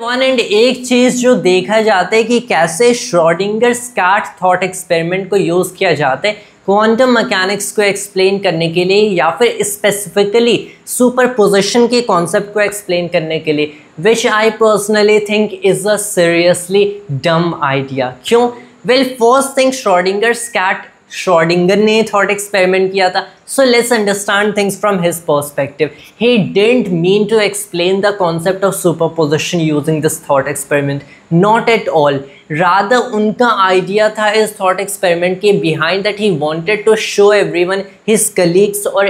One and एक चीज जो देखा जाता है कि कैसे श्रोडिंगर कैट थॉट एक्सपेरिमेंट को यूज किया जाता है क्वांटम मैकेनिक्स को एक्सप्लेन करने के लिए या फिर स्पेसिफिकली सुपरपोजिशन के कॉन्सेप्ट को एक्सप्लेन करने के लिए, which I personally think is a seriously dumb idea. क्यों? वेल, फर्स्ट थिंग, श्रोडिंगर ने थॉट एक्सपेरिमेंट किया था, so let's understand things from his perspective. He didn't mean to explain the concept of superposition using this thought experiment, not at all. Rather, उनका idea था इस thought experiment के behind that he wanted to show everyone, his colleagues or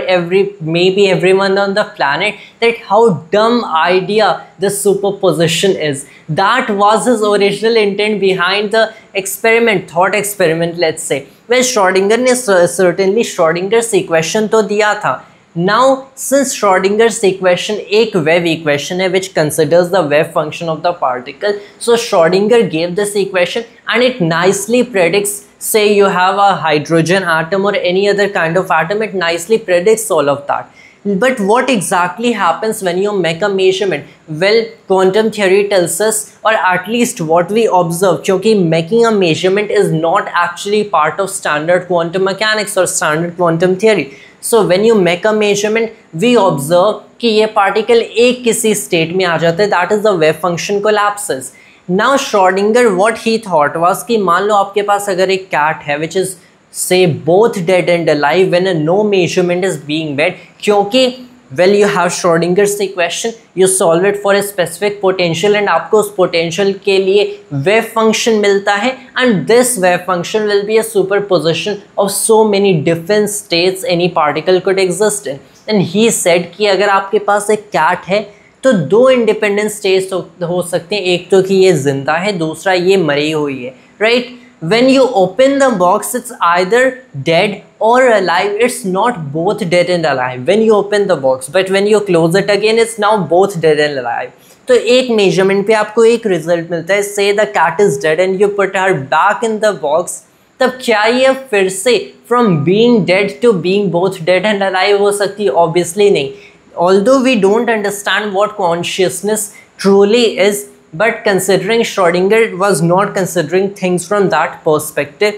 maybe everyone on the planet, that how dumb idea the superposition is. That was his original intent behind the experiment, thought experiment, let's say. Well, Schrodinger ने certainly Schrodinger's equation तो दिया था. Now, since Schrodinger's equation एक wave equation है which considers the wave function of the particle, so Schrodinger gave this equation and it nicely predicts, say you have a hydrogen atom or any other kind of atom, it nicely predicts all of that. But what exactly happens when you make a measurement? Well, quantum theory tells us, or at least what we observe, क्योंकि making a measurement is not actually part of standard quantum mechanics or standard quantum theory. So when you make a measurement, we observe कि ये particle एक किसी state में आ जाता है, that is the wave function collapses. Now Schrodinger, what he thought was कि मान लो आपके पास अगर एक cat है which is say both dead and alive when a no measurement is being made, क्योंकि well you have Schrodinger's equation, you solve it for a specific potential and आपको उस potential के लिए wave function मिलता है and this wave function will be a superposition of so many different states any particle could exist in. And he said कि अगर आपके पास एक cat है तो दो इंडिपेंडेंट स्टेट्स हो सकते हैं, एक तो कि ये जिंदा है, दूसरा ये मरी हुई है, right? When you open the box, it's either dead or alive. It's not both dead and alive when you open the box, but when you close it again, it's now both dead and alive. तो एक measurement पे आपको एक result मिलता है, say the cat is dead and you put her back in the box, तब क्या ये फिर से from being dead to being both dead and alive हो सकती है? Obviously नहीं. Although we don't understand what consciousness truly is, but considering Schrodinger was not considering things from that perspective,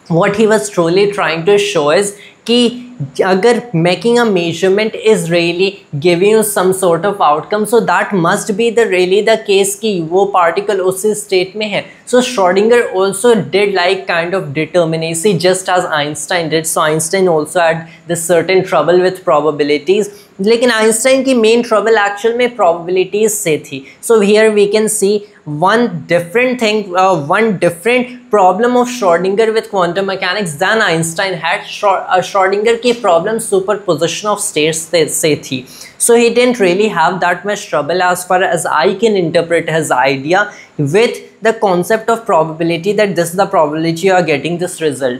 what he was truly trying to show is कि अगर making a measurement is really giving you some sort of outcome, so that must be really the case कि वो particle उसी state में है. So Schrodinger also did like kind of determinacy just as Einstein did. So Einstein also had this certain trouble with probabilities, लेकिन Einstein की main trouble actual में probabilities से थी. So here we can see one different problem of Schrodinger with quantum mechanics than Einstein had. Schrodinger की problem superposition of states से थी. So he didn't really have that much trouble as far as I can interpret his idea with the concept of probability, that this is the probability you are getting this result.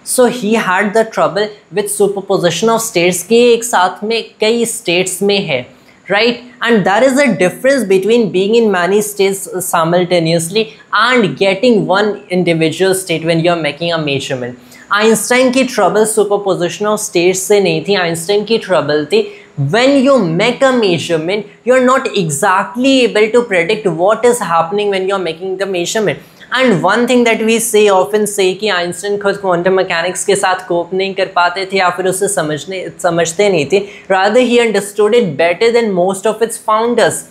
So he had the trouble with superposition of states कि एक साथ में कई states में है, right? And there is a difference between being in many states simultaneously and getting one individual state when you are making a measurement. Einstein की trouble superposition of states से नहीं थी. आइंस्टाइन की trouble थी when you make a measurement, you are not exactly able to predict what is happening when you are making the measurement. And one thing that we often say कि Einstein खुद quantum mechanics के साथ कोप नहीं कर पाते थे या फिर उसे समझते नहीं थे. Rather he understood it better than most of its founders.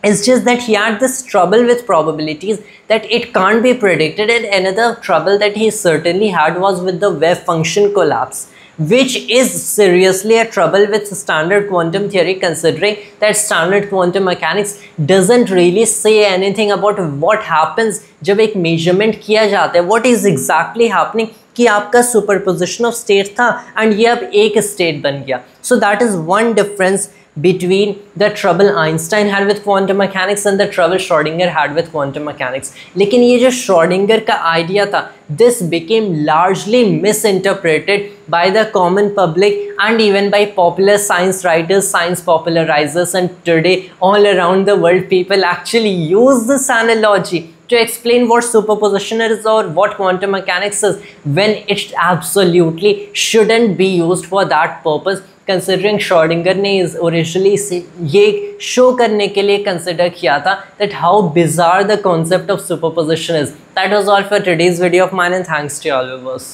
It's just that he had this trouble with probabilities that it can't be predicted, and another trouble that he certainly had was with the wave function collapse, which is seriously a trouble with standard quantum theory, considering that standard quantum mechanics doesn't really say anything about what happens जब एक measurement किया जाता है. What is exactly happening कि आपका superposition of state था and ये अब एक state बन गया. So that is one difference between the trouble Einstein had with quantum mechanics and the trouble Schrodinger had with quantum mechanics. लेकिन ये जो Schrodinger का idea था, this became largely misinterpreted by the common public and even by popular science writers, science popularizers, and today all around the world people actually use this analogy to explain what superposition is or what quantum mechanics is, when it absolutely shouldn't be used for that purpose. Considering Schrodinger ने originally से ये show करने के लिए consider किया था that how bizarre the concept of superposition is. That was all for today's video of mine, and thanks to all viewers.